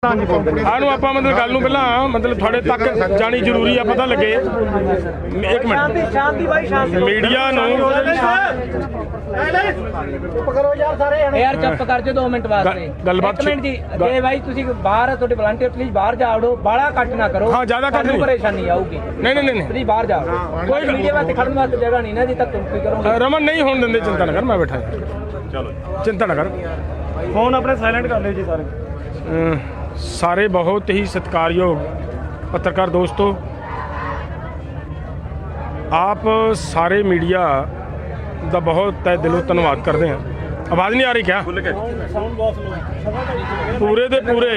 आनू आप मतलब गल नूं पहलां मतलब थोड़े तक जानी जरूरी है पता लगे। एक मिनट मीडिया नूं यार चुप कर जो 2 मिनट वास्ते गलबात जी जे भाई तुसी बाहर थोड़े वॉलंटियर प्लीज बाहर जाओ बाला कट ना करो। हाँ ज्यादा कट नहीं परेशानी आऊगी। नहीं प्लीज बाहर जाओ कोई मीडिया वास्ते खड़न वास्ते जगह नहीं ना जी तक तुम की करो। रमन नहीं होने देंगे चिंता ना कर मैं बैठा चलो चिंता ना कर फोन अपने साइलेंट कर लो जी सारे। सारे बहुत ही सत्कारयोग पत्रकार दोस्तों आप सारे मीडिया का बहुत तय दिलों धन्यवाद करते हैं। आवाज़ नहीं आ रही क्या? पूरे दे पूरे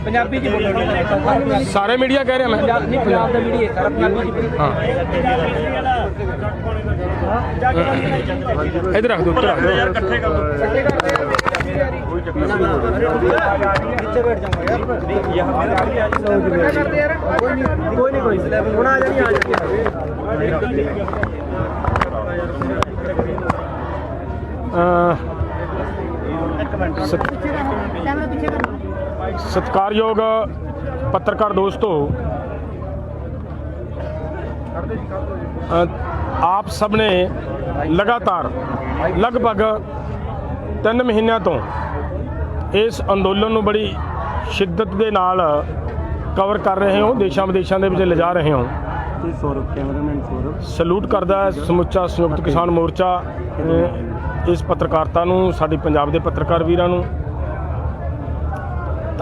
पंजाबी जी बोलो सारे मीडिया कह रहे हैं मैं नहीं पंजाब का मीडिया सारा पंजाबी जी बोलो। हाँ इधर रख दो इधर रख दो सत्कारयोग पत्रकार दोस्तों आप सब ने लगातार लगभग 3 महीनों तो इस अंदोलन को बड़ी शिद्दत के नाल कवर कर रहे हो देशों विदेशों के ले जा रहे हो। सलूट करता है समुचा संयुक्त किसान मोर्चा इस पत्रकारिता नूं साडी पंजाब के पत्रकार वीरां नूं।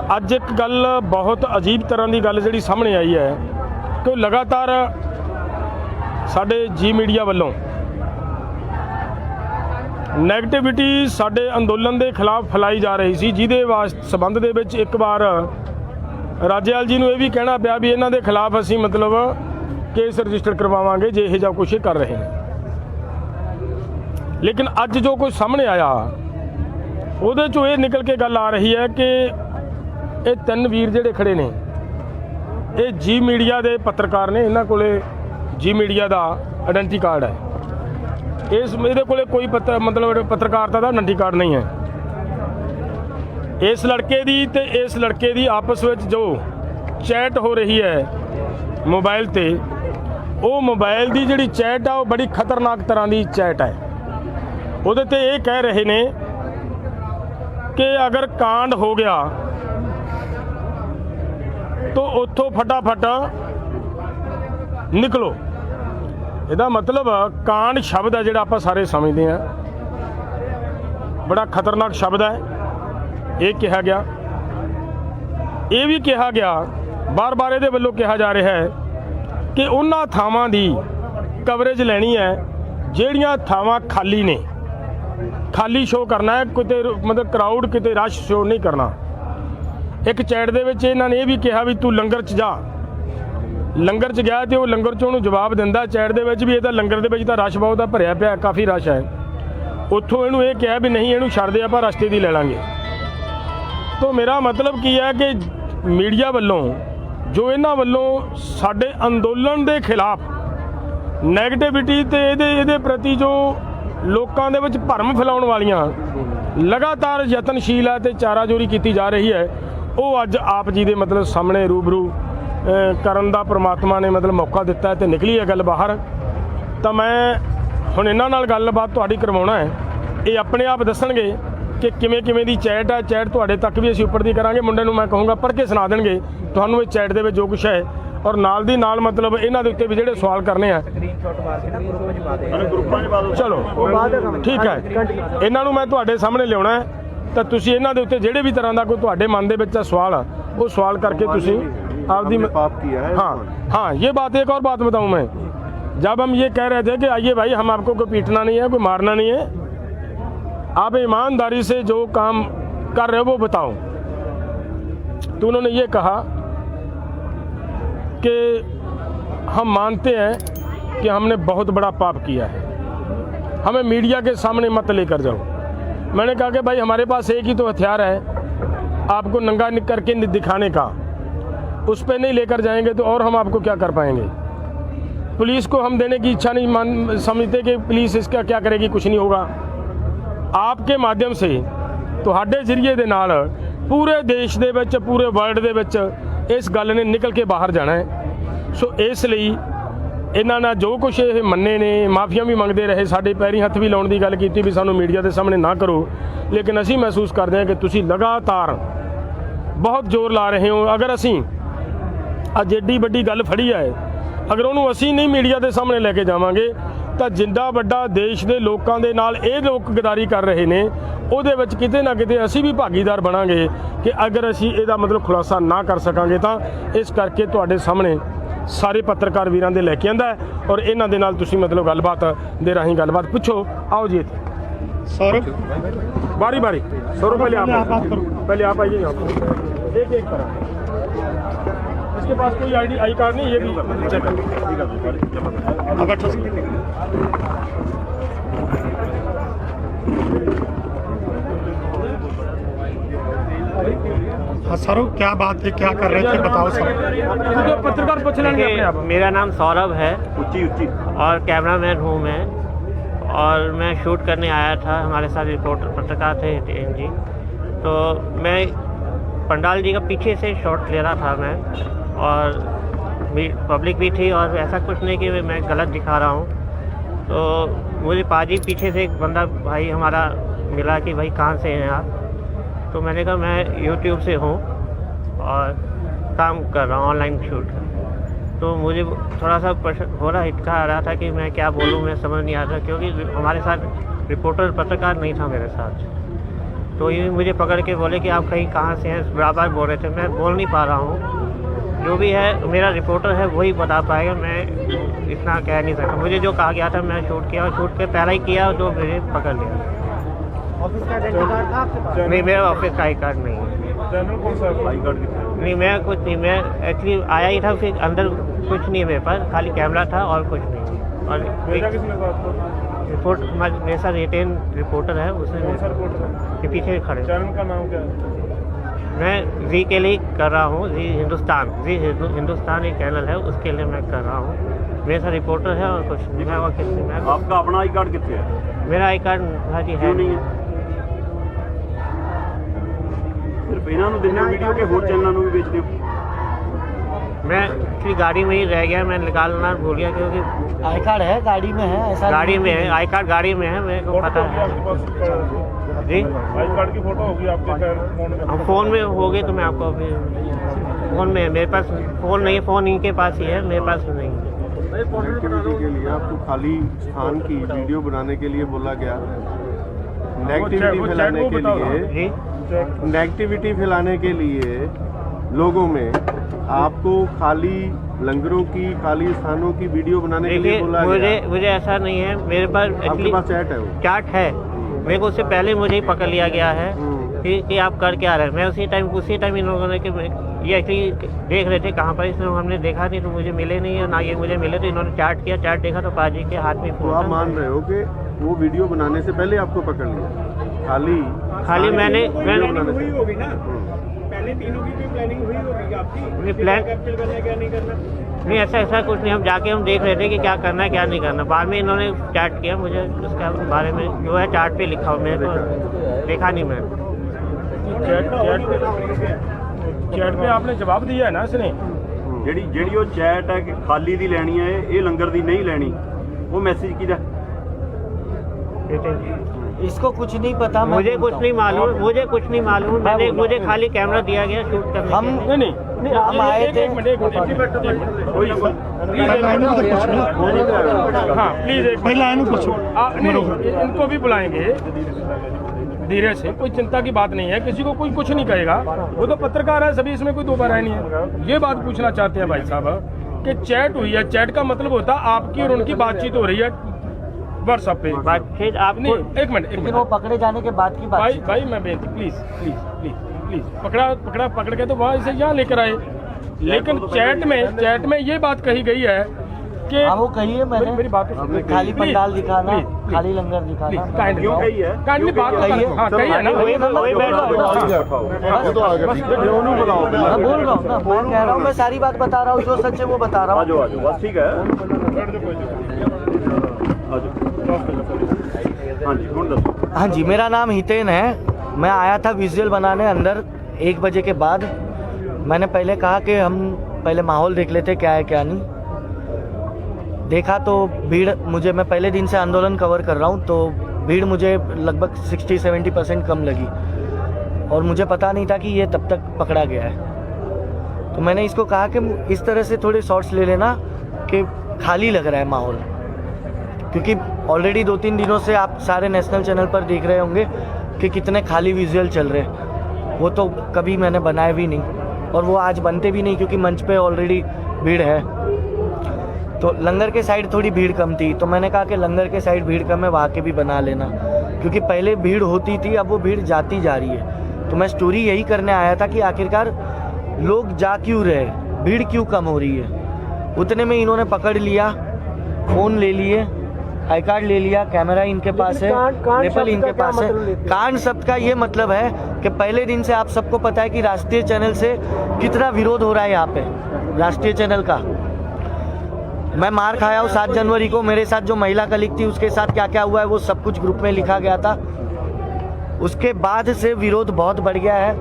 अज एक गल बहुत अजीब तरह की गल जिहड़ी सामने आई है कि लगातार साडे जी मीडिया वालों नैगेटिविटी साडे अंदोलन के खिलाफ फैलाई जा रही सी जिहदे संबंध दे विच एक बार राजेवाल जी नूं यह भी कहना पिया भी इन्हां दे खिलाफ असीं मतलब केस रजिस्टर करवावांगे जे इह जिहा कुछ कर रहे हैं। लेकिन अज जो कुछ सामने आया उहदे चों ये निकल के गल आ रही है कि ये 3 वीर जिहड़े खड़े ने ये जी मीडिया के पत्रकार ने इन्हां कोले जी मीडिया का आइडेंटिटी कार्ड है। इस मेरे को कोई मतलब पत्रकारिता का आइडेंटिटी कार्ड नहीं है। इस लड़के दी ते इस लड़के दी आपस में जो चैट हो रही है मोबाइल ते वो मोबाइल की जिहड़ी चैट है वो बड़ी खतरनाक तरह की चैट है। उहदे ते ये कह रहे ने कि अगर कांड हो गया तो उत्थों फटाफट निकलो। ਇਹਦਾ मतलब कांड शब्द है ਜਿਹੜਾ ਆਪਾਂ ਸਾਰੇ समझते हैं बड़ा खतरनाक शब्द है। ये कहा गया ये भी कहा गया बार बार ये वालों कहा जा रहा है कि उन्हां थावां दी कवरेज लैनी है ਜਿਹੜੀਆਂ थावां खाली ने खाली शो करना है किते मतलब क्राउड किते रश शो नहीं करना। एक चैट दे विच इन्हां ने ये भी कहा भी तू लंगर च जा लंगर च गया तो लंगर चों उहनूं जवाब दिंदा चैट दे विच भी ये लंगर दे विच तां रश बहुत भरिया पिया काफ़ी रश है। उत्थों इहनूं ये कहा भी नहीं इहनूं छड्ड दे आपां रस्ते दी लै लांगे। तो मेरा मतलब की है कि मीडिया वालों जो इन्हां वालों साडे अंदोलन के खिलाफ नैगेटिविटी ते इहदे प्रति जो लोकां दे विच भरम फैलाउण वालियां लगातार यतनशील है तो चाराजोरी की जा रही है वो अज आप जी दे मतलब सामने रूबरू करन दा परमात्मा ने मतलब मौका दिता है तो निकली है गल बाहर। तो मैं हुण इन्हां नाल गलबात तुहाडी करवाउणा है ये अपने आप दसणगे कि किवें किवें दी चैट है। चैट तुहाडे तक भी असीं उपर दी करांगे मुंडे नूं मैं कहूँगा पढ़ के सुना देणगे तुहानूं इस चैट दे विच जो कुछ है और नाल दी नाल मतलब इन्हां दे उत्ते भी जिहड़े सवाल करने आ चलो ठीक है इन्हां नूं मैं तुहाडे सामने लियाउणा है तो तुसीं इन्हां दे उत्ते जिहड़े भी तरह दा कोई तुहाडे मन दे विच सवाल वो सवाल करके तुसीं आपदी पाप किया है। हाँ ये बात एक और बात बताऊं मैं जब हम ये कह रहे थे कि आइए भाई हम आपको कोई पीटना नहीं है कोई मारना नहीं है आप ईमानदारी से जो काम कर रहे हो वो बताओ। तो उन्होंने ये कहा कि हम मानते हैं कि हमने बहुत बड़ा पाप किया है हमें मीडिया के सामने मत लेकर जाओ। मैंने कहा कि भाई हमारे पास एक ही तो हथियार है आपको नंगा करके दिखाने का उस पर नहीं लेकर जाएंगे तो और हम आपको क्या कर पाएंगे। पुलिस को हम देने की इच्छा नहीं समझते कि पुलिस इसका क्या करेगी कुछ नहीं होगा। आपके माध्यम से ਤੁਹਾਡੇ ਜ਼ਰੀਏ ਦੇ ਨਾਲ ਪੂਰੇ ਦੇਸ਼ ਦੇ ਵਿੱਚ ਪੂਰੇ ਵਰਲਡ ਦੇ ਵਿੱਚ ਇਸ ਗੱਲ ਨੇ ਨਿਕਲ ਕੇ ਬਾਹਰ ਜਾਣਾ ਹੈ। ਸੋ ਇਸ ਲਈ ਇਹਨਾਂ ਨਾਲ ਜੋ ਕੁਛ ਇਹ ਮੰਨੇ ਨੇ, ਮਾਫੀਆਂ ਵੀ ਮੰਗਦੇ ਰਹੇ, ਸਾਡੇ ਪੈਰੀਂ ਹੱਥ ਵੀ ਲਾਉਣ ਦੀ ਗੱਲ ਕੀਤੀ ਵੀ ਸਾਨੂੰ ਮੀਡੀਆ ਦੇ ਸਾਹਮਣੇ ਨਾ ਕਰੋ, ਲੇਕਿਨ ਅਸੀਂ ਮਹਿਸੂਸ ਕਰਦੇ ਹਾਂ ਕਿ ਤੁਸੀਂ ਲਗਾਤਾਰ ਬਹੁਤ ਜ਼ੋਰ ਲਾ ਰਹੇ ਹੋ। ਅਗਰ ਅਸੀਂ ਅੱਜ ਏਡੀ ਵੱਡੀ ਗੱਲ ਫੜੀ ਹੈ, ਅਗਰ ਉਹਨੂੰ ਅਸੀਂ ਨਹੀਂ ਮੀਡੀਆ ਦੇ ਸਾਹਮਣੇ ਲੈ ਕੇ ਜਾਵਾਂਗੇ ਤਾਂ ਜਿੰਦਾ ਵੱਡਾ ਦੇਸ਼ ਦੇ ਲੋਕਾਂ ਦੇ ਨਾਲ ਇਹ ਲੋਕ ਗਦਾਰੀ ਕਰ ਰਹੇ ਨੇ, ਉਹਦੇ ਵਿੱਚ ਕਿਤੇ ਨਾ ਕਿਤੇ ਅਸੀਂ ਵੀ ਭਾਗੀਦਾਰ ਬਣਾਂਗੇ ਕਿ ਅਗਰ ਅਸੀਂ ਇਹਦਾ ਮਤਲਬ ਖੁਲਾਸਾ ਨਾ ਕਰ ਸਕਾਂਗੇ ਤਾਂ ਇਸ ਕਰਕੇ ਤੁਹਾਡੇ ਸਾਹਮਣੇ ਸਾਰੇ ਪੱਤਰਕਾਰ ਵੀਰਾਂ ਦੇ ਲੈ ਕੇ ਆਂਦਾ ਔਰ ਇਹਨਾਂ ਦੇ ਨਾਲ ਤੁਸੀਂ ਮਤਲਬ ਗੱਲਬਾਤ ਦੇ ਰਾਹੀਂ ਗੱਲਬਾਤ ਪੁੱਛੋ। आओ जी सौरभ बारी बारी सौरभ पहले आप आइए यहाँ पर। एक एक तरह इसके पास कोई आई कार्ड नहीं, ये भी चेक हाँ सर, क्या बात है, क्या कर रहे थे बताओ सर। पत्रकार पूछ लेंगे अपने आप। मेरा नाम सौरभ है और कैमरामैन हूँ मैं, और मैं शूट करने आया था। हमारे साथ रिपोर्टर पत्रकार थे हितेन जी। तो मैं पंडाल जी का पीछे से शॉट ले रहा था मैं, और पब्लिक भी थी, और ऐसा कुछ नहीं कि मैं गलत दिखा रहा हूँ। तो मुझे पाजी पीछे से एक बंदा भाई हमारा मिला कि भाई कहाँ से हैं आप। तो मैंने कहा मैं यूट्यूब से हूँ और काम कर रहा हूँ ऑनलाइन शूट। तो मुझे थोड़ा सा हो रहा हिचका आ रहा था कि मैं क्या बोलूँ, मैं समझ नहीं आ रहा, क्योंकि हमारे साथ रिपोर्टर पत्रकार नहीं था मेरे साथ। तो ये मुझे पकड़ के बोले कि आप कहीं कहाँ से हैं, बराबर बोल रहे थे। मैं बोल नहीं पा रहा हूँ, जो भी है मेरा रिपोर्टर है वही बता पाएगा, मैं इतना कह नहीं सकता। मुझे जो कहा गया था मैं शूट किया, और शूट के पहले ही किया तो मुझे पकड़ लिया। ऑफिस का आइडेंटिटी कार्ड था आपके पास? नहीं, मेरा ऑफिस का आई कार्ड नहीं है। चैनल कौन सा आई कार्ड नहीं, मैं कुछ नहीं, मैं एक्चुअली आया ही था, फिर अंदर कुछ नहीं है मेरे पास, खाली कैमरा था और कुछ नहीं। और किसने कहा आपको? रिपोर्ट मेरे साथ रिटेन रिपोर्टर है, उसने कौन सा रिपोर्टर? के पीछे खड़े। चैनल का नाम क्या है? मैं जी के लिए कर रहा हूँ, जी हिंदुस्तान एक चैनल है, उसके लिए मैं कर रहा हूँ। मेरे साथ रिपोर्टर है और कुछ नहीं है। और किसी में आपका अपना आई कार्ड कितने है? मेरा आई कार्ड हाजी है नहीं है। सिर्फ इन्हों देने वीडियो के होर चैनलों को भी बेच दो। मैं एक्चुअली गाड़ी में ही रह गया, मैं निकालना भूल गया, क्योंकि आई कार्ड है गाड़ी में है, ऐसा गाड़ी में है, आई कार्ड गाड़ी में है, मेरे को पता है जी। आई कार्ड की फोटो होगी आपके फोन में? हम फ़ोन में हो गए तो मैं आपको अभी फ़ोन में, मेरे पास फ़ोन नहीं है, फ़ोन इनके पास ही है, मेरे पास नहीं है। एक्टिविटी के लिए आपको खाली स्थान की वीडियो बनाने के लिए बोला गया, नेगेटिविटी फैलाने के लिए, जी नेगेटिविटी फैलाने के लिए लोगों में आपको खाली लंगरों की, खाली स्थानों की वीडियो बनाने के लिए देखिए, बोला गया। मुझे ऐसा नहीं है, मेरे पास आपके एक्चुअली पास चैट है वो? चार्ट है मेरे को, उससे पहले मुझे ही पकड़ लिया गया है कि आप कर क्या रहे हैं। मैं उसी टाइम इन लोगों ने कि ये एक्चुअली देख रहे थे कहाँ पर, इसलिए हमने देखा नहीं तो मुझे मिले नहीं, और ना ये मुझे मिले, तो इन्होंने चार्ट किया, चार्ट देखा तो पाजी के हाथ में तो आप मान रहे हो कि वो वीडियो बनाने से पहले आपको पकड़ लिया? खाली मैंने हुई होगी ना, पहले तीनों की भी प्लानिंग हुई होगी आपकी, प्लान कैप्चर करना है क्या नहीं करना? नहीं, ऐसा कुछ नहीं। हम जाके हम देख रहे थे कि क्या करना है क्या नहीं करना। बाद में इन्होंने चार्ट किया, मुझे उसके बारे में जो है चार्ट पे लिखा हो, मेरे को देखा नहीं मैंने। चैट पे आपने जवाब दिया है ना इसने? ਜਿਹੜੀ ਉਹ ਚੈਟ ਹੈ ਕਿ ਖਾਲੀ ਦੀ ਲੈਣੀ ਹੈ, ਇਹ ਲੰਗਰ ਦੀ ਨਹੀਂ ਲੈਣੀ, ਉਹ ਮੈਸੇਜ ਕਿਹਦਾ? इसको कुछ नहीं पता। मुझे कुछ नहीं मालूम, मुझे खाली कैमरा दिया गया शूट करने हम के लिए। नहीं हम आए थे। हाँ प्लीज एक पहले आने पूछो। नहीं, इनको भी बुलाएंगे धीरे से, कोई चिंता की बात नहीं है, किसी को कोई कुछ नहीं कहेगा, वो तो पत्रकार है सभी, इसमें कोई दो बार नहीं है। ये बात पूछना चाहते हैं भाई साहब कि चैट हुई है, चैट का मतलब होता है आपकी और उनकी बातचीत हो रही है व्हाट्सएप पे। बातचीत आप नहीं, एक मिनट वो पकड़े जाने के बाद की बात। भाई मैं बेनती, प्लीज पकड़ के तो वहाँ से यहाँ लेकर आए, लेकिन चैट में ये बात कही गई है कि हाँ वो कही है मैंने, मेरी बात खाली पंडाल दिखाना, खाली लंगर दिखाना। क्यों कही है? काइंडली बात कही है, हाँ कही है ना, वही बैठ मैं बोल रहा हूँ ना, मैं कह रहा हूँ, मैं सारी बात बता रहा हूँ, जो सच है वो बता रहा हूँ। आजो बस ठीक है। हाँ जी, कौन दसो? हाँ जी, मेरा नाम हितेन है। मैं आया था विजुअल बनाने अंदर 1 बजे के बाद मैंने पहले कहा कि हम पहले माहौल देख लेते क्या है क्या नहीं। देखा तो भीड़, मुझे, मैं पहले दिन से आंदोलन कवर कर रहा हूँ, तो भीड़ मुझे लगभग 60-70% कम लगी और मुझे पता नहीं था कि ये तब तक पकड़ा गया है। तो मैंने इसको कहा कि इस तरह से थोड़े शॉट्स ले लेना कि खाली लग रहा है माहौल, क्योंकि ऑलरेडी 2-3 दिनों से आप सारे नेशनल चैनल पर देख रहे होंगे कि कितने खाली विजुअल चल रहे हैं। वो तो कभी मैंने बनाए भी नहीं और वो आज बनते भी नहीं, क्योंकि मंच पे ऑलरेडी भीड़ है। तो लंगर के साइड थोड़ी भीड़ कम थी, तो मैंने कहा कि लंगर के साइड भीड़ कम है, वहाँ के भी बना लेना, क्योंकि पहले भीड़ होती थी, अब वो भीड़ जाती जा रही है। तो मैं स्टोरी यही करने आया था कि आखिरकार लोग जा क्यों रहे, भीड़ क्यों कम हो रही है। उतने में इन्होंने पकड़ लिया, फ़ोन ले लिए, आई कार्ड ले लिया, कैमरा इनके पास है, रेफल इनके पास है। कांड शब्द का ये मतलब है कि पहले दिन से आप सबको पता है कि राष्ट्रीय चैनल से कितना विरोध हो रहा है यहाँ पे, राष्ट्रीय चैनल का। मैं मार खाया हूँ 7 जनवरी को, मेरे साथ जो महिला कलीग थी उसके साथ क्या क्या हुआ है वो सब कुछ ग्रुप में लिखा गया था। उसके बाद से विरोध बहुत बढ़ गया है।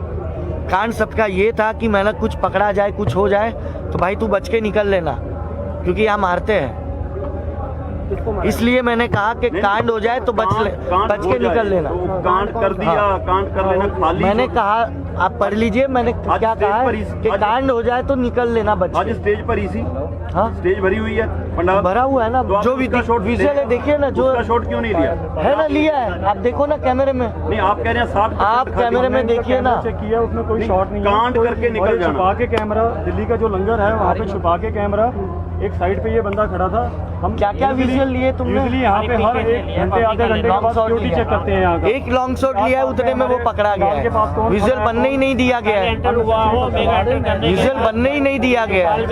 कांड शब्द का ये था कि मैंने कुछ पकड़ा जाए, कुछ हो जाए तो भाई तू बच के निकल लेना, क्योंकि यहाँ मारते हैं। इसलिए मैंने कहा कि कांड हो जाए तो बच के निकल लेना। तो कांड कर दिया, कांड कर लेना खाली। मैंने कहा आप पढ़ लीजिए, मैंने क्या कहा है कि कांड हो जाए तो निकल लेना बच। आज स्टेज पर ही सी, हाँ स्टेज भरी हुई है, पंडाल भरा हुआ है ना, तो जो विजुअल है देखिए ना, जो शॉट क्यों नहीं लिया है ना, लिया है, आप देखो ना कैमरे में। नहीं, आप कह रहे हैं 60, आप कैमरे में देखिए ना, किया उसमें कोई शॉट नहीं है। कांड करके निकल जाना। छुपा के कैमरा, दिल्ली का जो लंगर है वहाँ पे छुपा के कैमरा, एक साइड पे ये बंदा खड़ा था। हम क्या क्या विजुअल लिए तुमने? यूजुअली यहाँ पे हर 1 घंटे आधे घंटे के बाद सिक्योरिटी चेक करते हैं यहाँ का। एक लॉन्ग शॉट लिया है, उतने में वो पकड़ा गया है। विजुअल बनने ही नहीं दिया गया है, विजुअल बनने ही नहीं दिया गया है।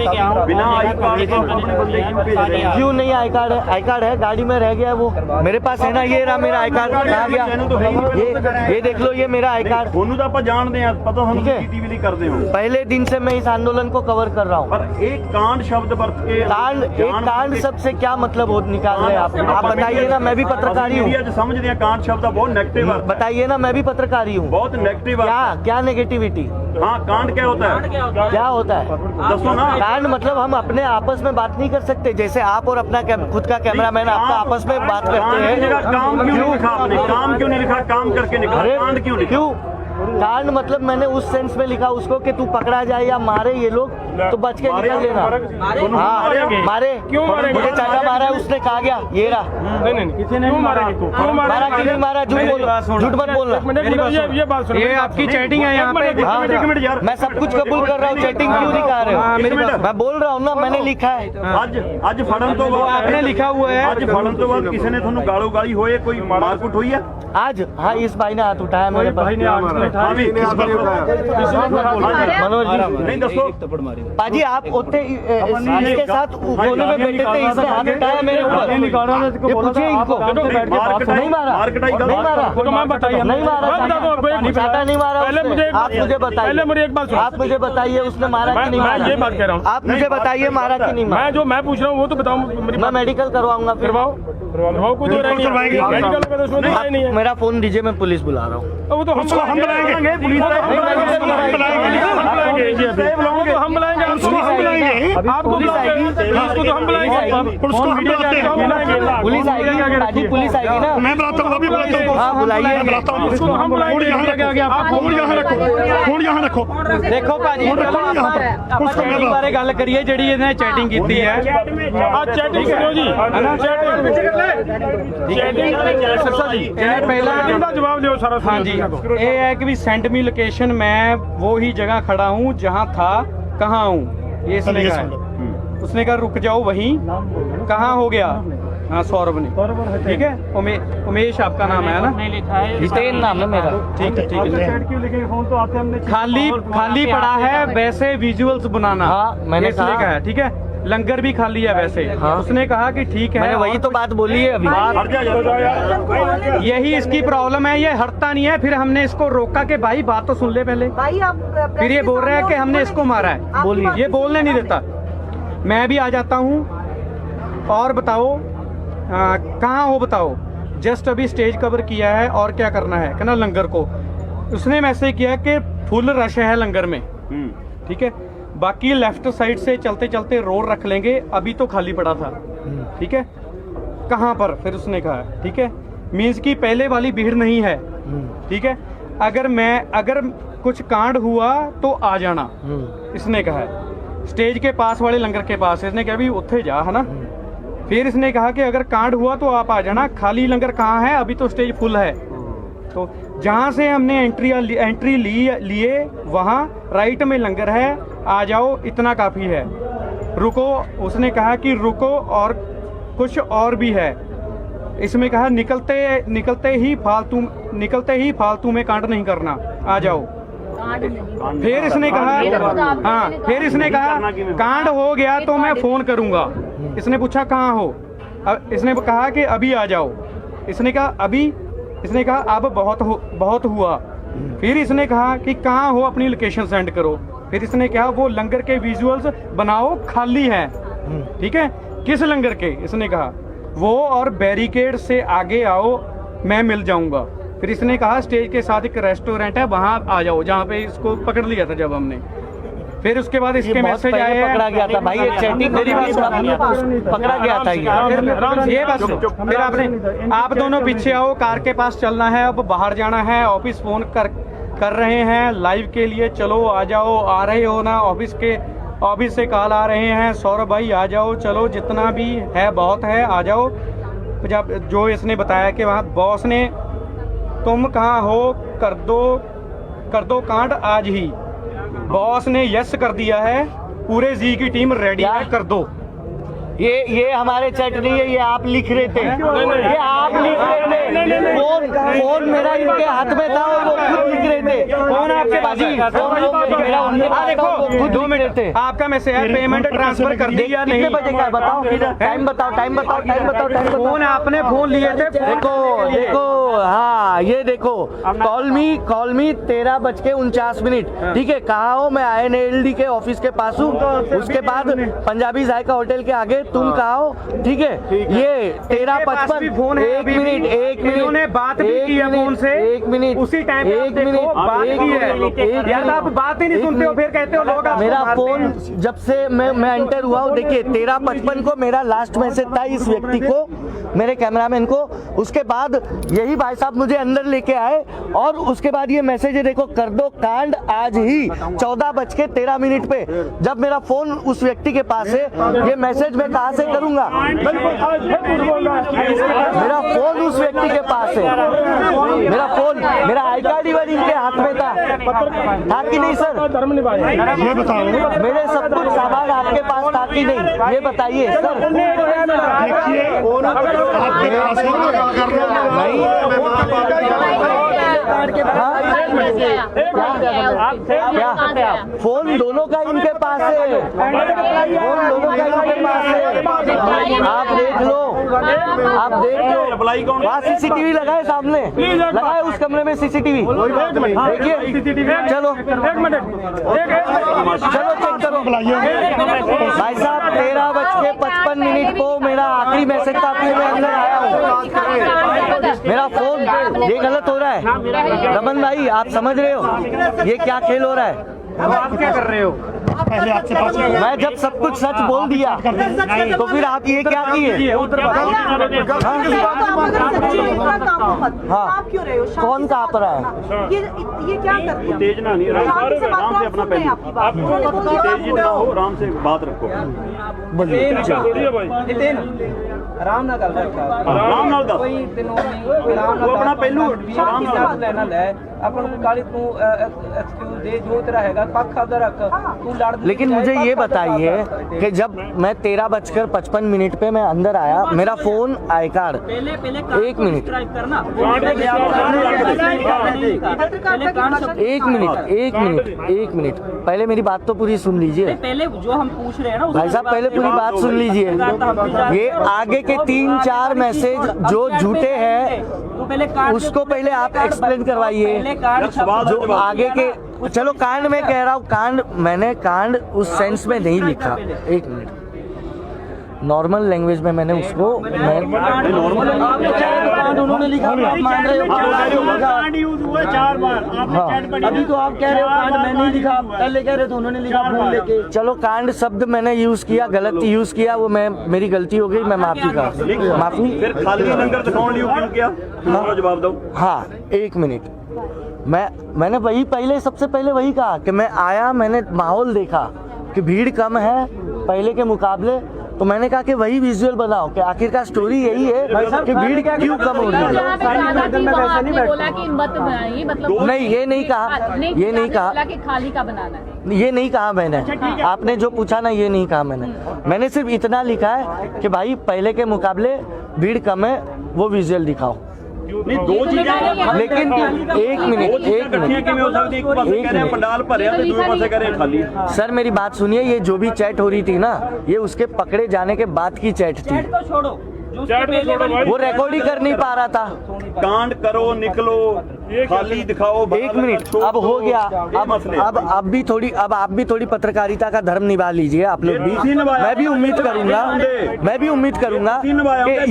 बिना आई कार्ड के अपने बंदे क्यों भेज रहे हैं? क्यों नहीं? आई कार्ड है, आई कार्ड है, गाड़ी में रह गया है वो, मेरे पास है ना, ये रहा मेरा आई कार्ड। कहाँ गया? ये देख लो, ये मेरा आई कार्ड। ਉਹਨੂੰ ਤਾਂ ਆਪਾਂ ਜਾਣਦੇ ਆ, ਪਤਾ ਸਾਨੂੰ ठीक है। सीसीटीवी ਲਈ ਕਰਦੇ ਹੋ। पहले दिन से मैं इस आंदोलन को कवर कर रहा हूँ। पर एक कांड शब्द बरत के कांड शब्द से क्या मतलब हो निकाल रहे हैं आप बताइए ना, मैं भी पत्रकार ही हूँ। इंडिया 'ਚ समझਦੇ ਆ कांड शब्द ਦਾ बहुत नेगेटिव अर्थ है। बताइए ना, मैं भी पत्रकार ही हूँ। बहुत नेगेटिव क्या क्या नेगेटिविटी? हाँ, कांड क्या होता है? क्या होता है? दसो ना। कांड मतलब हम अपने आपस में बात नहीं कर सकते, जैसे आप और अपना खुद का कैमरामैन आपका आपस में बात करते हैं। काम क्यों लिखा आपने? काम क्यों नहीं लिखा? काम करके निकला। अरे कांड क्यों लिखा? क्यों कांड मतलब मैंने उस सेंस में लिखा उसको कि तू पकड़ा जाए या मारे ये लोग तो बच के निकल लेना। हाँ, मारे क्यों मारेंगे? मुझे चाटा मारा है, उसने कहा गया ये रहा। नहीं, किसी ने मारा, क्यों मारा कि नहीं मारा? झूठ मत बोलना। ये बात सुनो, ये आपकी चैटिंग है यहाँ पे। एक मिनट यार, मैं सब कुछ कबूल कर रहा हूँ, चैटिंग क्यों दिखा रहे हो? मैं बोल रहा हूँ ना, मैंने लिखा है। ਅੱਜ ਫੜਨ ਤੋਂ ਬਾਅਦ आपने लिखा हुआ है। ਅੱਜ ਫੜਨ ਤੋਂ ਬਾਅਦ ਕਿਸੇ ਨੇ ਤੁਹਾਨੂੰ ਗਾਲੋ ਗਾਲੀ ਹੋਏ, ਕੋਈ ਮਾਰਕੁੱਟ होई है? आज हाँ, इस भाई ने हाथ उठाया मेरे पास। भाई ने हाथ उठाया। हाँ भी, किस बात पर? मनोज जी, नहीं दसो। पाजी आप उठते इसके साथ कोने में बैठे थे, इसने हाथ उठाया मेरे ऊपर। ये पूछिए इनको, नहीं मारा, नहीं मारा, तो मैं बताइए, नहीं मारा, चाटा नहीं मारा। पहले मुझे आप मुझे बताइए, पहले मुझे एक बात सुनो। आप मुझे बताइए उसने मारा कि नहीं मैं मारा? ये बात कह रहा हूँ। आप मुझे बताइए मारा कि नहीं मारा? मैं जो मैं पूछ रहा हूँ वो तो बताऊँ। मैं मेडिकल करवाऊंगा फिर। करवाओ को दो मेडिकल का तो उसमें नहीं है। मेरा फोन दीजिए, मैं पुलिस बुला रहा हूँ। वो तो हम बुलाएंगे, पुलिस हम बुलाएंगे, आपको बुलाएंगे, पुलिस को हम बुलाएंगे, पुलिस आएगी, पाजी पुलिस आएगी ना। मैं बुलाता हूँ, अभी बुलाता हूँ। हाँ बुलाइए, उसको हम बुलाएंगे। फोन यहाँ रखो, फोन यहाँ रखो। देखो भाजी चैटिंग बारे गल करिए ਜਿਹੜੀ ਇਹਨੇ ਚੈਟਿੰਗ ਕੀਤੀ ਹੈ। ਆ ਚੈटिंग सुनो जी, है ना? चैटिंग सरसा जी, पहला इनका जवाब दो सारा। हाँ जी, ये है कि भी सेंड मी लोकेशन, मैं वो ही जगह खड़ा हूँ जहाँ था, कहाँ हूँ, ये इसने कहा है। उसने कहा रुक जाओ वहीं, कहाँ हो गया? हाँ, सौरभ ने, ठीक है। उमेश आपका नाम है ना? जितेन नाम है मेरा। ठीक है, ठीक है। क्यों लिखेंगे फोन तो आते हमने खाली पड़ा है वैसे विजुअल्स बनाना। हाँ, मैंने इसलिए कहा है, ठीक है। लंगर भी खाली है वैसे। हाँ। उसने कहा कि ठीक है, मैंने वही तो बात बोली है अभी। यही इसकी प्रॉब्लम है, ये हटता नहीं है। फिर हमने इसको रोका कि भाई बात तो सुन ले पहले। भाई आप फिर ये बोल रहा है कि हमने इसको मारा है। बोलिए, ये बोलने नहीं देता। मैं भी आ जाता हूँ और बताओ कहाँ हो, बताओ। जस्ट अभी स्टेज कवर किया है और क्या करना है, कहना लंगर को। उसने मैसेज किया कि फुल रश है लंगर में, ठीक है। बाकी लेफ्ट साइड से चलते चलते रोड रख लेंगे, अभी तो खाली पड़ा था, ठीक है। कहाँ पर, फिर उसने कहा, ठीक है, मीन्स की पहले वाली भीड़ नहीं है, ठीक है। अगर कुछ कांड हुआ तो आ जाना, इसने कहा है। स्टेज के पास वाले लंगर के पास, इसने कहा भी उत्थे जा, है ना। फिर इसने कहा कि अगर कांड हुआ तो आप आ जाना, खाली लंगर कहाँ है, अभी तो स्टेज फुल है। तो जहाँ से हमने एंट्री लिए वहाँ राइट में लंगर है, आ जाओ, इतना काफ़ी है, रुको। उसने कहा कि रुको और कुछ और भी है। इसमें कहा निकलते ही फालतू में कांड नहीं करना, आ जाओ। फिर इसने कहा, हाँ, फिर इसने कहा कांड हो गया तो मैं फोन करूंगा। इसने पूछा कहाँ हो, इसने कहा कि अभी आ जाओ। इसने कहा अभी, इसने कहा अब बहुत हुआ। फिर इसने कहा कि कहाँ हो, अपनी लोकेशन सेंड करो। फिर इसने कहा वो लंगर के विजुअल्स बनाओ, खाली है, ठीक है। किस लंगर के, इसने कहा वो, और बैरिकेड से आगे आओ, मैं मिल जाऊंगा। फिर इसने कहा स्टेज के साथ एक रेस्टोरेंट है, वहां आ जाओ, जहाँ पे इसको पकड़ लिया था जब हमने। फिर उसके बाद इसके मैसेज आए, पकड़ा गया था भाई, एक चैटिंग मेरी बात पकड़ा गया था ये बस। फिर आप दोनों पीछे आओ, कार के पास चलना है, अब बाहर जाना है, ऑफिस फोन कर रहे हैं लाइव के लिए, चलो आ जाओ, आ रहे हो ना, ऑफिस से कॉल आ रहे हैं, सौरभ भाई आ जाओ, चलो जितना भी है बहुत है, आ जाओ। जब जो इसने बताया कि वहाँ बॉस ने, तुम कहाँ हो, कर दो कांड आज ही। बॉस ने यस कर दिया है, पूरे जी की टीम रेडी है, कर दो। ये हमारे चैट नहीं है, ये आप लिख रहे थे, ये आप लिख रहे थे। फोन मेरा इनके हाथ में था और वो खुद लिख रहे थे। फोन आपके पास है? मेरा उनके पास था, वो खुद 2 मिनट थे। आपका मैसेज है, पेमेंट ट्रांसफर कर दी या नहीं? कितने बजे का बताओ, टाइम बताओ। फोन आपने फोन लिए थे? देखो, हाँ ये देखो, कॉल मी 13:49, ठीक है। कहाँ हो, मैं INLD के ऑफिस के पास हूँ। उसके बाद पंजाबी जायका होटल के आगे, तुम कहाँ हो, ठीक है। ये 13:55, फोन है, एक मिनट इन्होंने बात भी की है फोन से, एक मिनट, उसी टाइम बात की है। यार आप बात ही नहीं सुनते हो, फिर कहते हो लोग। मेरा फोन जब से मैं एंटर हुआ हूँ, देखिए 13:55 को मेरा लास्ट मैसेज था इस व्यक्ति को, मेरे कैमरामैन को। उसके बाद यही भाई साहब मुझे अंदर लेके आए और उसके बाद ये मैसेज है, देखो, कर दो कांड आज ही 14:13 पे। जब मेरा फोन उस व्यक्ति के पास है, ये मैसेज मैं कहाँ से करूंगा? मेरा फोन उस व्यक्ति के पास है, मेरा आई कार्ड इवन इनके हाथ में था कि नहीं सर? ये बताओ, मेरे सब कुछ सामान आपके पास था कि नहीं, ये बताइए सर। देखिए आपके पास फोन दोनों का इनके पास है, फोन दोनों का इनके पास है। आप देख लो, वहाँ CCTV लगाए, सामने लगाए, उस कमरे में CCTV देखिए। चलो चेक करो भाई साहब। 13:55 को मेरा आखिरी मैसेज था, फिर मैं अंदर आया हूँ। मेरा फोन, ये गलत हो रहा है रमन भाई, आप समझ रहे हो ये क्या खेल हो रहा है? आप क्या कर रहे हो? पहले आपसे बात मैं जब सब कुछ सच बोल दिया तो फिर आप ये क्या किए? आप क्यों रहे हो? कौन कहाँ पर है? ये क्या कर दिया? उत्तेजना नहीं, आराम से अपना पहले उत्तेजित ना हो, आराम से बात रखो। आराम ना कर आराम नाल दस, वो अपना पहलू आराम नाल लेना ले, अपन काली तू एक्सक्यूज दे, जो तेरा हैगा पक्ष अदर रख, तू लड़। लेकिन मुझे ये बताइए कि जब मैं 13:55 पे मैं अंदर आया, मेरा फोन आई कार्ड, एक मिनट, एक मिनट, पहले मेरी बात तो पूरी सुन लीजिए। पहले जो हम पूछ रहे हैं ना भाई साहब, पहले पूरी बात सुन लीजिए। ये आगे के 3-4 मैसेज जो झूठे हैं, उसको पहले आप एक्सप्लेन करवाइए। जो आगे के, चलो कांड में कह रहा हूँ, कांड मैंने कांड उस सेंस में नहीं लिखा। एक मिनट, नॉर्मल लैंग्वेज में मैंने उसको उन्होंने लिखा, आप मान रहे हो? चार बार अभी तो आप कह रहे हो कांड मैंने नहीं लिखा, पहले कह रहे थे उन्होंने लिखा फोन लेके। चलो कांड शब्द मैंने यूज किया, गलत यूज किया, वो मेरी गलती हो गई, मैं माफी फिर खाली लंगर दिखाने लिए क्यों किया? जवाब दो। हाँ 1 मिनट, मैंने वही सबसे पहले वही कहा कि मैं आया, मैंने माहौल देखा कि भीड़ कम है पहले के मुकाबले, तो मैंने कहा कि वही विजुअल बनाओ कि आखिरकार स्टोरी यही है कि भीड़ क्यों कम हो रही है। नहीं ये नहीं कहा, ये नहीं कहा कि खाली का बनाना है, ये नहीं कहा मैंने। आपने जो पूछा ना ये नहीं कहा मैंने सिर्फ इतना लिखा है कि भाई पहले के मुकाबले भीड़ कम है, वो विजुअल दिखाओ। नहीं दो चीजें, लेकिन 1 मिनट पंडाल भरे दूसरे पासे करे खाली। सर मेरी बात सुनिए, ये जो भी चैट हो रही थी ना, ये उसके पकड़े जाने के बाद की चैट थी, वो रिकॉर्ड ही कर नहीं पा रहा था। कांड करो, निकलो, खाली दिखाओ। 1 मिनट अब हो गया, अब आप भी थोड़ी पत्रकारिता का धर्म निभा लीजिए आप लोग भी। मैं भी उम्मीद करूंगा कि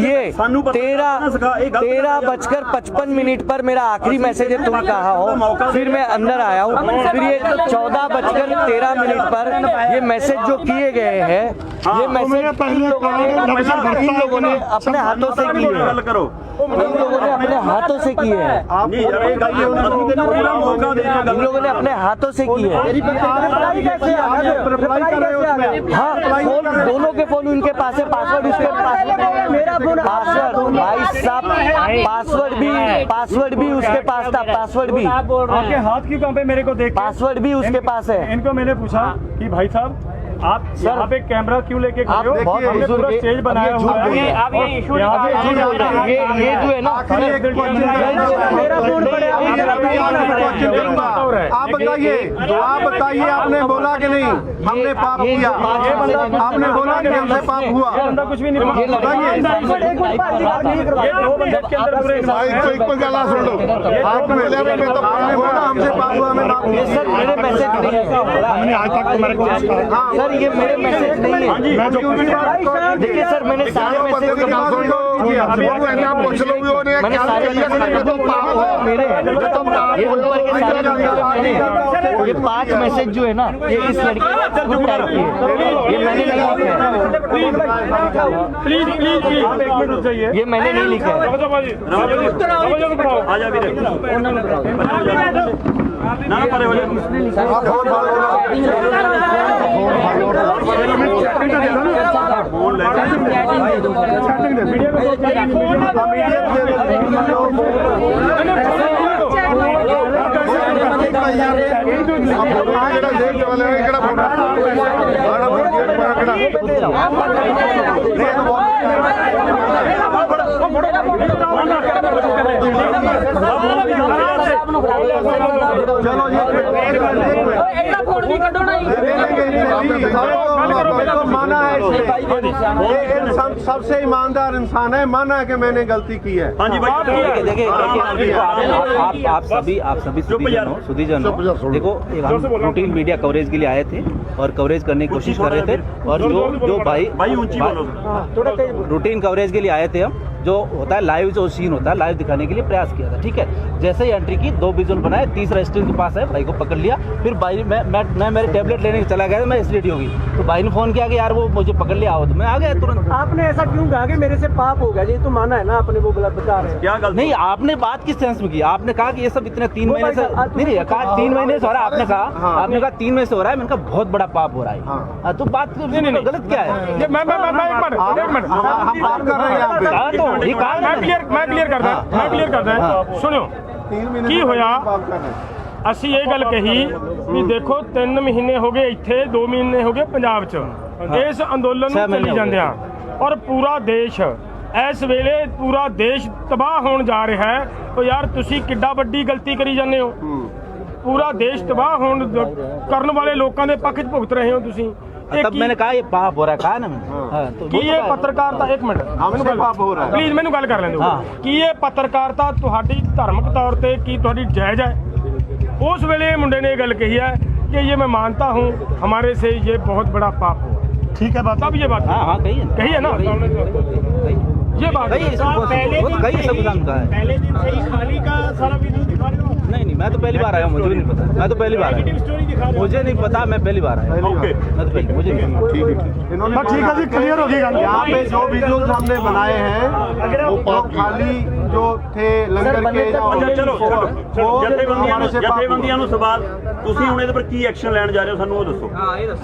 ये 13:55 पर मेरा आखिरी मैसेज है तुम कहा हो, फिर मैं अंदर आया हूँ, फिर ये 14:13 पर ये मैसेज जो किए गए हैं, ये मैसेज इन लोगों ने अपने हाथों से किए हैं, इन लोगों ने अपने हाथों से किए हैं, इन लोगों ने अपने हाथों से किए हैं। हाँ दोनों के फोन उनके पास है, पासवर्ड उसके पास है, पासवर्ड भाई साहब, पासवर्ड भी उसके पास था, पासवर्ड भी। आपके हाथ क्यों कांपे मेरे को देख? पासवर्ड भी उसके पास है। इनको मैंने पूछा कि भाई साहब आप यहाँ पे कैमरा क्यों लेके खड़े हो? बहुत हमने पूरा स्टेज बनाया हुआ है। ये जो है ना, मेरा फोन पड़े, आप बताइए आपने बोला कि नहीं हमने पाप किया? आपने बोला कि हमसे पाप हुआ? बंदा कुछ भी नहीं बताइए। हमसे पाप हुआ, हमें माफ किया। सर मेरे मैसेज नहीं है, हमने आज तक तुम्हारे सर ये मेरे मैसेज नहीं है। देखिए सर मैंने सारे मैसेज मेरे ये 5 मैसेज जो है ना, ये इस लड़की को टाइप किए, ये मैंने नहीं लिखा है, प्लीज आप 1 मिनट रुक जाइए। ये मैंने नहीं लिखा है। ना परे हो चलो माना है, सबसे ईमानदार इंसान है, माना है कि मैंने गलती की है। हाँ जी भाई, देखिए आप सभी सुधीजन देखो, हम रूटीन मीडिया कवरेज के लिए आए थे और कवरेज करने की कोशिश कर रहे थे, और जो भाई रूटीन कवरेज के लिए आए थे हम, जो होता है लाइव, जो सीन होता है लाइव दिखाने के लिए प्रयास किया था, ठीक है। जैसे ही एंट्री की 2 विजुअल बनाए, तीसरा स्टेज के पास है, भाई को पकड़ लिया, फिर भाई मैं मेरे टेबलेट लेने चला गया, मैं एसिडिटी हो गई, तो भाई ने फोन किया कि यार वो मुझे पकड़ लिया, आओ, तो मैं आ गया तुरंत। आपने ऐसा क्यों कहा कि मेरे से पाप हो गया? ये तो माना है ना आपने, वो गलत बता रहे हैं। क्या गलती? नहीं, आपने बात किस सेंस में की? आपने कहा कि ये सब इतने 3 महीने से नहीं कहा 3 महीने से हो रहा है, आपने कहा 3 महीने से हो रहा है, मैंने कहा बहुत बड़ा पाप हो रहा है, तो बात गलत क्या है? मैं क्लियर करदा सुनियो की होया। ਅਸੀਂ ਇਹ ਗੱਲ ਕਹੀ ਵੀ ਦੇਖੋ 3 ਮਹੀਨੇ ਹੋ ਗਏ ਇੱਥੇ, 2 ਮਹੀਨੇ ਹੋ ਗਏ ਪੰਜਾਬ 'ਚ ਇਸ ਅੰਦੋਲਨ ਨੂੰ ਚੱਲੀ ਜਾਂਦਿਆਂ, ਔਰ ਪੂਰਾ ਦੇਸ਼ ਇਸ ਵੇਲੇ ਪੂਰਾ ਦੇਸ਼ ਤਬਾਹ ਹੋਣ ਜਾ ਰਿਹਾ ਹੈ। ਉਹ ਯਾਰ ਤੁਸੀਂ ਕਿੱਡਾ ਵੱਡੀ ਗਲਤੀ ਕਰੀ ਜਾਂਦੇ ਹੋ, ਪੂਰਾ ਦੇਸ਼ ਤਬਾਹ ਹੋਣ ਕਰਨ ਵਾਲੇ ਲੋਕਾਂ ਦੇ ਪੱਖ 'ਚ ਭੁਗਤ ਰਹੇ ਹੋ ਤੁਸੀਂ। तब मैंने कहा ये पाप हो रहा है, कहा ना मैंने। तो ਕੀ ਇਹ ਪੱਤਰਕਾਰਤਾ, 1 ਮਿੰਟ ਪਲੀਜ਼ ਮੈਨੂੰ ਗੱਲ ਕਰ ਲੈਣ ਦਿਓ, ਕੀ ਇਹ ਪੱਤਰਕਾਰਤਾ ਤੁਹਾਡੀ ਧਾਰਮਿਕ ਤੌਰ ਤੇ ਕੀ ਤੁਹਾਡੀ ਜਾਇਜ਼ ਹੈ? उस वेले मुंडे ने गल कही है कि ये मैं मानता हूँ हमारे से ये बहुत बड़ा पाप हुआ। ठीक है बात। तब ये बात हाँ कही है कही है ना, ये बात कही संविधान का है। पहले दिन से ही खाली का सारा वीडियो दिखा रहे हो। नहीं मैं तो पहली बार आया हूँ, मुझे भी नहीं पता, मैं तो पहली बार आया स्टोरी दिखा रहे हो। मुझे नहीं पता, मैं पहली बार आया। ओके मैं तो पहली, मुझे नहीं पता। ठीक है इन्होंने ठीक है जी, क्लियर हो गई गल। यहाँ पे जो वीडियोस हमने बनाए हैं वो खाली जो थे लंगर के ਚਲੋ ਜਥੇਬੰਦੀਆਂ ਨੂੰ ਸਵਾਲ, ਤੁਸੀਂ ਹੁਣ ਇਹਦੇ ਪਰ ਕੀ ਐਕਸ਼ਨ ਲੈਣ ਜਾ ਰਹੇ ਹੋ, ਸਾਨੂੰ ਉਹ ਦੱਸੋ।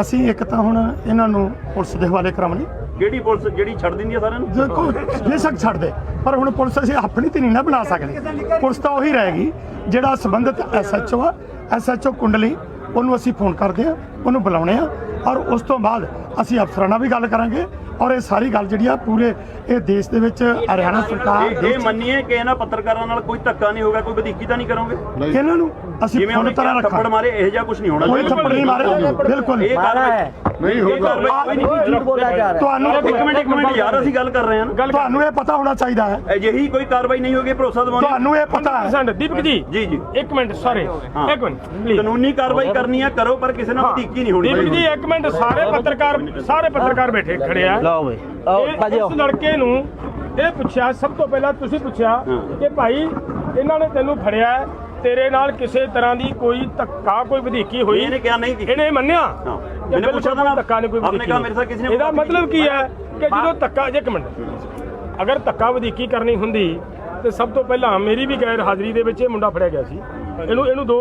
ਅਸੀਂ ਇੱਕ ਤਾਂ ਹੁਣ ਇਹਨਾਂ ਨੂੰ ਪੁਲਿਸ ਦੇ ਹਵਾਲੇ ਕਰਾਉਣੀ, ਕਿਹੜੀ ਪੁਲਿਸ ਜਿਹੜੀ ਛੱਡ ਦਿੰਦੀ ਹੈ ਸਾਰਿਆਂ ਨੂੰ? ਦੇਖੋ ਬੇਸ਼ੱਕ ਛੱਡ ਦੇ, ਪਰ ਹੁਣ ਪੁਲਿਸ ਅਸੀਂ ਆਪਣੀ ਤੇ ਨਹੀਂ ਨਾ ਬਣਾ ਸਕਦੇ। ਪੁਲਿਸ ਤਾਂ ਉਹੀ ਰਹੇਗੀ ਜਿਹੜਾ ਸੰਬੰਧਿਤ ਐਸਐਚਓ ਆ, ਐਸਐਚਓ ਕੁੰਡਲੀ, ਉਹਨੂੰ ਅਸੀਂ ਫੋਨ ਕਰਦੇ ਆ, ਉਹਨੂੰ ਬੁਲਾਉਣੇ ਆ, ਔਰ ਉਸ ਤੋਂ ਬਾਅਦ ਅਸੀਂ ਅਫਸਰਾਂ ਨਾਲ ਵੀ ਗੱਲ ਕਰਾਂਗੇ। ਔਰ ਇਹ ਸਾਰੀ ਗੱਲ ਜਿਹੜੀ ਆ ਪੂਰੇ ਇਹ ਦੇਸ਼ ਦੇ ਵਿੱਚ ਹਰਿਆਣਾ ਸਰਕਾਰ ਇਹ ਮੰਨੀਏ ਕਿ ਇਹਨਾਂ ਪੱਤਰਕਾਰਾਂ ਨਾਲ ਕੋਈ ਧੱਕਾ ਨਹੀਂ ਹੋਗਾ, ਕੋਈ ਵਧੀਕੀ ਤਾਂ ਨਹੀਂ ਕਰੋਗੇ? ਇਹਨਾਂ ਨੂੰ ਅਸੀਂ ਜਿਵੇਂ ਫੋਨ ਉਹਨੇ ਤਰ੍ਹਾਂ ਥੱਪੜ ਰੱਖਾਂਗੇ, ਮਾਰੇ ਇਹੋ ਜਿਹਾ ਕੁਝ ਨਹੀਂ ਹੋਣਾ ਕੋਈ ਥੱਪੜ ਨਹੀਂ ਮਾਰੇ, ਬਿਲਕੁਲ ਇਹ ਕਾਰਵਾਈ ਨਹੀਂ ਹੋਗਾ। ਤੁਹਾਨੂੰ ਇੱਕ ਮਿੰਟ ਯਾਰ, ਅਸੀਂ ਗੱਲ ਕਰ ਰਹੇ ਹਾਂ। ਤੁਹਾਨੂੰ ਇਹ ਪਤਾ ਹੋਣਾ ਚਾਹੀਦਾ ਹੈ, ਅਜਿਹੀ ਕੋਈ ਕਾਰਵਾਈ ਨਹੀਂ ਹੋਗੀ, ਭਰੋਸਾ ਦਿਵਾਉਣਾ। ਤੁਹਾਨੂੰ ਇਹ ਪਤਾ ਹੈ। 100% ਦੀਪਕ ਜੀ ਜੀ ਇੱਕ ਮਿੰਟ, ਸੌਰੀ ਇੱਕ ਮਿੰਟ ਪਲੀਜ਼। ਕਾਨੂੰਨੀ ਕਾਰਵਾਈ ਕਰਨੀ ਹੈ ਕਰੋ, ਪਰ ਕਿਸੇ ਨਾਲ ਵਧੀਕੀ ਨਹੀਂ ਹੋਣੀ। ਦੀਪਕ ਜੀ ਇੱਕ ਮਿੰਟ, ਸਾਰੇ ਪੱਤਰਕਾਰ ਬੈਠੇ ਖੜੇ ਆ। लाओ भाई, आओ बाजी आओ। ਇਸ ਲੜਕੇ ਨੂੰ ਇਹ ਪੁੱਛਿਆ, ਸਭ ਤੋਂ ਪਹਿਲਾਂ ਤੁਸੀਂ ਪੁੱਛਿਆ ਕਿ ਭਾਈ ਇਹਨਾਂ ਨੇ ਤੈਨੂੰ ਫੜਿਆ ਹੈ, ਤੇਰੇ ਨਾਲ ਕਿਸੇ ਤਰ੍ਹਾਂ ਦੀ ਕੋਈ ਧੱਕਾ ਕੋਈ ਵਧੀਕੀ ਹੋਈ? ਇਹਨੇ ਕਿਹਾ ਨਹੀਂ ਕੀਤੀ। ਇਹਨੇ ਮੰਨਿਆ मैंने पूछा था ना, ਧੱਕਾ ਨਹੀਂ ਕੋਈ आपने कहा मेरे साथ किसी ने ਇਹਦਾ ਮਤਲਬ ਕੀ ਹੈ ਕਿ ਜਦੋਂ ਧੱਕਾ, ਇੱਕ ਮਿੰਟ, ਅਗਰ ਧੱਕਾ ਵਧੀਕੀ ਕਰਨੀ ਹੁੰਦੀ ਤੇ ਸਭ ਤੋਂ ਪਹਿਲਾਂ ਮੇਰੀ ਵੀ ਗੈਰ ਹਾਜ਼ਰੀ ਦੇ ਵਿੱਚ ਇਹ ਮੁੰਡਾ ਫੜਿਆ ਗਿਆ ਸੀ। ਇਹਨੂੰ ਦੋ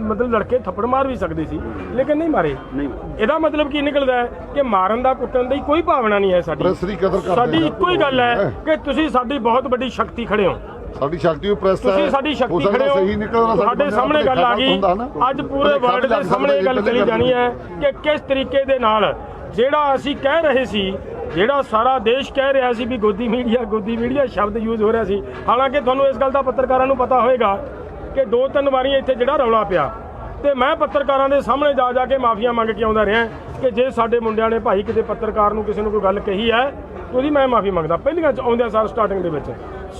ਮਤਲਬ ਲੜਕੇ ਥੱਪੜ ਮਾਰ ਵੀ ਸਕਦੇ ਸੀ, ਲੇਕਿਨ ਨਹੀਂ ਮਾਰੇ। ਇਹਦਾ ਮਤਲਬ ਕੀ ਨਿਕਲਦਾ ਹੈ ਕਿ ਮਾਰਨ ਦਾ ਕੁੱਟਣ ਦੀ ਕੋਈ ਭਾਵਨਾ ਨਹੀਂ ਹੈ ਸਾਡੀ। ਪ੍ਰੈਸ ਦੀ ਕਦਰ ਕਰਦੇ ਸਾਡੀ ਇੱਕੋ ਹੀ ਗੱਲ ਹੈ ਕਿ ਤੁਸੀਂ ਸਾਡੀ ਬਹੁਤ ਵੱਡੀ ਸ਼ਕਤੀ ਖੜੇ ਹੋ। ਸਾਡੀ ਸ਼ਕਤੀ ਉਹ ਪ੍ਰੈਸ ਹੈ, ਤੁਸੀਂ ਸਾਡੀ ਸ਼ਕਤੀ ਖੜੇ ਹੋ। ਸਾਡੇ ਸਾਹਮਣੇ ਗੱਲ ਆ ਗਈ, ਅੱਜ ਪੂਰੇ ਵਰਲਡ ਦੇ ਸਾਹਮਣੇ ਗੱਲ ਚਲੀ ਜਾਣੀ ਹੈ ਕਿ ਕਿਸ ਤਰੀਕੇ ਦੇ ਨਾਲ ਜਿਹੜਾ ਅਸੀਂ ਕਹਿ ਰਹੇ ਸੀ, ਜਿਹੜਾ ਸਾਰਾ ਦੇਸ਼ ਕਹਿ ਰਿਹਾ ਸੀ ਵੀ ਗੋਦੀ ਮੀਡੀਆ ਸ਼ਬਦ ਯੂਜ਼ ਹੋ ਰਿਹਾ ਸੀ। ਹਾਲਾਂਕਿ ਤੁਹਾਨੂੰ ਇਸ ਗੱਲ ਦਾ ਪੱਤਰਕਾਰਾਂ ਨੂੰ ਪਤਾ ਹੋਏਗਾ ਕਿ 2-3 ਵਾਰੀਆਂ ਇੱਥੇ ਜਿਹੜਾ ਰੌਲਾ ਪਿਆ ਤੇ ਮੈਂ ਪੱਤਰਕਾਰਾਂ ਦੇ ਸਾਹਮਣੇ ਜਾ ਕੇ ਮਾਫੀਆਂ ਮੰਗ ਕੇ ਆਉਂਦਾ ਰਿਹਾ ਕਿ ਜੇ ਸਾਡੇ ਮੁੰਡਿਆਂ ਨੇ ਭਾਈ ਕਿਤੇ ਪੱਤਰਕਾਰ ਨੂੰ ਕਿਸੇ ਨੂੰ ਕੋਈ ਗੱਲ ਕਹੀ ਹੈ ਉਹਦੀ ਮੈਂ ਮਾਫੀ ਮੰਗਦਾ। ਪਹਿਲੀਆਂ ਆਉਂਦਿਆਂ ਸਾਰ ਸਟਾਰਟਿੰਗ ਦੇ ਵਿੱਚ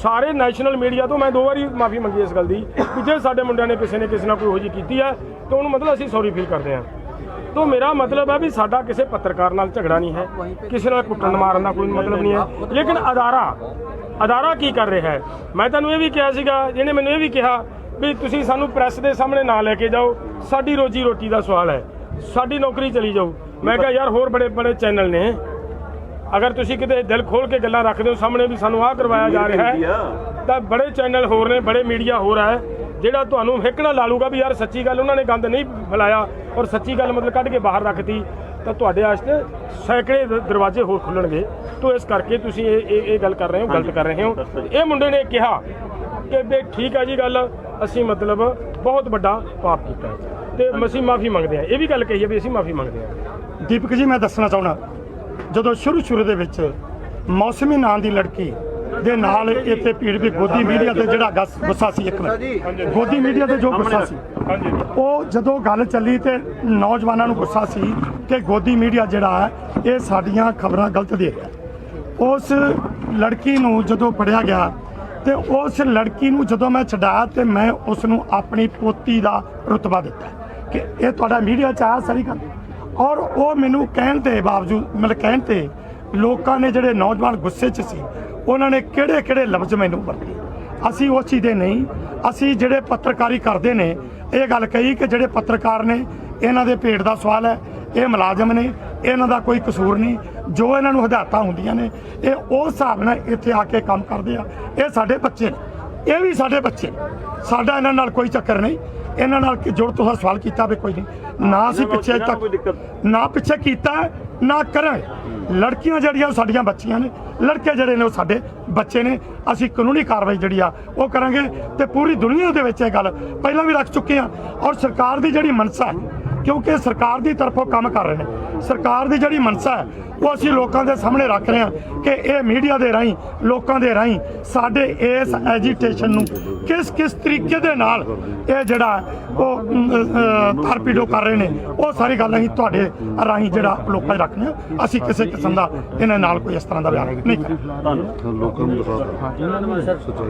ਸਾਰੇ ਨੈਸ਼ਨਲ ਮੀਡੀਆ ਤੋਂ ਮੈਂ 2 ਵਾਰੀ ਮਾਫੀ ਮੰਗੀ ਇਸ ਗੱਲ ਦੀ ਕਿ ਜੇ ਸਾਡੇ ਮੁੰਡਿਆਂ ਨੇ ਕਿਸੇ ਨਾਲ ਕੋਈ ਇਹੋ ਜਿਹੀ ਕੀਤੀ ਹੈ ਤਾਂ ਉਹਨੂੰ ਮਤਲਬ ਅਸੀਂ ਸੌਰੀ ਫੀਲ ਕਰਦੇ ਹਾਂ। तो मेरा मतलब है भी साडा किसी पत्रकार नाल झगड़ा नहीं है, किसी नाल कुट्टन मारन का कोई मतलब नहीं है, लेकिन अदारा की कर रहा है। मैं तुहानूं ये भी कहा सीगा, जिहने मैनूं ये भी कहा भी तुसीं सानूं प्रैस दे सामने ना लैके जाओ, साडी रोजी रोटी का सवाल है, साडी नौकरी चली जाओ। मैं कहा यार होर बड़े चैनल ने, अगर तुसीं किते दिल खोल के गल्लां रखदे हो सामने भी सानूं आह करवाया जा रहा है, तो बड़े चैनल होर ने, बड़े मीडिया हो रहा है ਜਿਹੜਾ ਤੁਹਾਨੂੰ ਹਿੱਕਣਾ ਲਾ ਲੂਗਾ ਵੀ ਯਾਰ ਸੱਚੀ ਗੱਲ ਉਹਨਾਂ ਨੇ ਗੰਦ ਨਹੀਂ ਫੈਲਾਇਆ ਔਰ ਸੱਚੀ ਗੱਲ ਮਤਲਬ ਕੱਢ ਕੇ ਬਾਹਰ ਰੱਖਤੀ, ਤਾਂ ਤੁਹਾਡੇ ਵਾਸਤੇ ਸੈਂਕੜੇ ਦਰਵਾਜ਼ੇ ਹੋਰ ਖੁੱਲਣਗੇ। ਤੋਂ ਇਸ ਕਰਕੇ ਤੁਸੀਂ ਇਹ ਗੱਲ ਕਰ ਰਹੇ ਹੋ, ਗਲਤ ਕਰ ਰਹੇ ਹੋ। ਇਹ ਮੁੰਡੇ ਨੇ ਕਿਹਾ ਕਿ ਵੀ ਠੀਕ ਹੈ ਜੀ ਗੱਲ, ਅਸੀਂ ਮਤਲਬ ਬਹੁਤ ਵੱਡਾ ਪਾਪ ਕੀਤਾ ਤੇ ਅਸੀਂ ਮਾਫੀ ਮੰਗਦੇ ਹਾਂ। ਇਹ ਵੀ ਗੱਲ ਕਹੀ ਹੈ ਵੀ ਅਸੀਂ ਮਾਫੀ ਮੰਗਦੇ ਹਾਂ। ਦੀਪਕ ਜੀ ਮੈਂ ਦੱਸਣਾ ਚਾਹੁੰਦਾ, ਜਦੋਂ ਸ਼ੁਰੂ ਦੇ ਵਿੱਚ ਮੌਸਮੀ ਨਾਂ ਦੀ ਲੜਕੀ ਦੇ ਨਾਲ ਇੱਥੇ ਭੀੜ ਵੀ ਗੋਦੀ ਮੀਡੀਆ ਤੇ ਜਿਹੜਾ ਗੁੱਸਾ ਸੀ, ਇੱਕ ਮਿੰਟ, ਗੋਦੀ ਮੀਡੀਆ ਤੇ ਜੋ ਗੁੱਸਾ ਸੀ ਉਹ ਜਦੋਂ ਗੱਲ ਚੱਲੀ ਤੇ ਨੌਜਵਾਨਾਂ ਨੂੰ ਗੁੱਸਾ ਸੀ ਕਿ ਗੋਦੀ ਮੀਡੀਆ ਜਿਹੜਾ ਹੈ ਇਹ ਸਾਡੀਆਂ ਖਬਰਾਂ ਗਲਤ ਦੇ ਰਿਹਾ। ਉਸ ਲੜਕੀ ਨੂੰ ਜਦੋਂ ਫੜਿਆ ਗਿਆ ਤੇ ਉਸ ਲੜਕੀ ਨੂੰ ਜਦੋਂ ਮੈਂ ਛਡਾਇਆ ਤੇ ਮੈਂ ਉਸ ਨੂੰ ਆਪਣੀ ਪੋਤੀ ਦਾ ਰੁਤਬਾ ਦਿੱਤਾ ਕਿ ਇਹ ਤੁਹਾਡਾ ਮੀਡੀਆ 'ਚ ਆ ਸਾਰੀ ਗੱਲ। ਔਰ ਉਹ ਮੈਨੂੰ ਕਹਿਣ ਦੇ ਬਾਵਜੂਦ, ਮਤਲਬ ਕਹਿਣ ਤੇ ਲੋਕਾਂ ਨੇ ਜਿਹੜੇ ਨੌਜਵਾਨ ਗੁੱਸੇ 'ਚ ਸੀ ਉਹਨਾਂ ਨੇ ਕਿਹੜੇ ਲਫ਼ਜ਼ ਮੈਨੂੰ ਵਰਤੇ। ਅਸੀਂ ਉਸ ਚੀਜ਼ ਦੇ ਨਹੀਂ, ਅਸੀਂ ਜਿਹੜੇ ਪੱਤਰਕਾਰੀ ਕਰਦੇ ਨੇ ਇਹ ਗੱਲ ਕਹੀ ਕਿ ਜਿਹੜੇ ਪੱਤਰਕਾਰ ਨੇ ਇਹਨਾਂ ਦੇ ਪੇਟ ਦਾ ਸਵਾਲ ਹੈ, ਇਹ ਮੁਲਾਜ਼ਮ ਨੇ, ਇਹਨਾਂ ਦਾ ਕੋਈ ਕਸੂਰ ਨਹੀਂ, ਜੋ ਇਹਨਾਂ ਨੂੰ ਹਦਾਇਤਾਂ ਹੁੰਦੀਆਂ ਨੇ ਇਹ ਉਸ ਹਿਸਾਬ ਨਾਲ ਇੱਥੇ ਆ ਕੇ ਕੰਮ ਕਰਦੇ ਆ। ਇਹ ਸਾਡੇ ਬੱਚੇ ਨੇ, ਇਹ ਵੀ ਸਾਡੇ ਬੱਚੇ, ਸਾਡਾ ਇਹਨਾਂ ਨਾਲ ਕੋਈ ਚੱਕਰ ਨਹੀਂ। ਇਹਨਾਂ ਨਾਲ ਜੁੜ ਤੁਸੀਂ ਸਵਾਲ ਕੀਤਾ ਵੀ ਕੋਈ ਨਹੀਂ ਨਾ, ਅਸੀਂ ਪਿੱਛੇ ਤੱਕ ਨਾ ਪਿੱਛੇ ਕੀਤਾ ਨਾ ਕਰਾਂਗੇ। ਲੜਕੀਆਂ ਜਿਹੜੀਆਂ ਸਾਡੀਆਂ ਬੱਚੀਆਂ ਨੇ, ਲੜਕੇ ਜਿਹੜੇ ਨੇ ਉਹ ਸਾਡੇ ਬੱਚੇ ਨੇ। ਅਸੀਂ ਕਾਨੂੰਨੀ ਕਾਰਵਾਈ ਜਿਹੜੀ ਆ ਉਹ ਕਰਾਂਗੇ ਤੇ ਪੂਰੀ ਦੁਨੀਆ ਦੇ ਵਿੱਚ ਇਹ ਗੱਲ ਪਹਿਲਾਂ ਵੀ ਰੱਖ ਚੁੱਕੇ ਆ। ਔਰ ਸਰਕਾਰ ਦੀ ਜਿਹੜੀ ਮਨਸਾ ਹੈ, ਕਿਉਂਕਿ ਸਰਕਾਰ ਦੀ ਤਰਫੋਂ ਕੰਮ ਕਰ ਰਹੇ ਨੇ, ਸਰਕਾਰ ਦੀ ਜਿਹੜੀ ਮਨਸਾ ਹੈ ਉਹ ਅਸੀਂ ਲੋਕਾਂ ਦੇ ਸਾਹਮਣੇ ਰੱਖ ਰਹੇ ਹਾਂ ਕਿ ਇਹ ਮੀਡੀਆ ਦੇ ਰਾਹੀਂ, ਲੋਕਾਂ ਦੇ ਰਾਹੀਂ ਸਾਡੇ ਇਸ ਐਜੀਟੇਸ਼ਨ ਨੂੰ ਕਿਸ ਤਰੀਕੇ ਦੇ ਨਾਲ ਇਹ ਜਿਹੜਾ ਉਹ ਟਾਰਪੀਡੋ ਕਰ ਰਹੇ ਨੇ, ਉਹ ਸਾਰੀ ਗੱਲ ਅਸੀਂ ਤੁਹਾਡੇ ਰਾਹੀਂ ਜਿਹੜਾ ਲੋਕਾਂ 'ਚ ਰੱਖਦੇ ਹਾਂ। ਅਸੀਂ ਕਿਸੇ ਕਿਸਮ ਦਾ ਇਹਨਾਂ ਨਾਲ ਕੋਈ ਇਸ ਤਰ੍ਹਾਂ ਦਾ ਬਿਆਨ ਨਹੀਂ ਕਰਾਂਗੇ। ਲੋਕਾਂ ਨੂੰ ਦਿਖਾ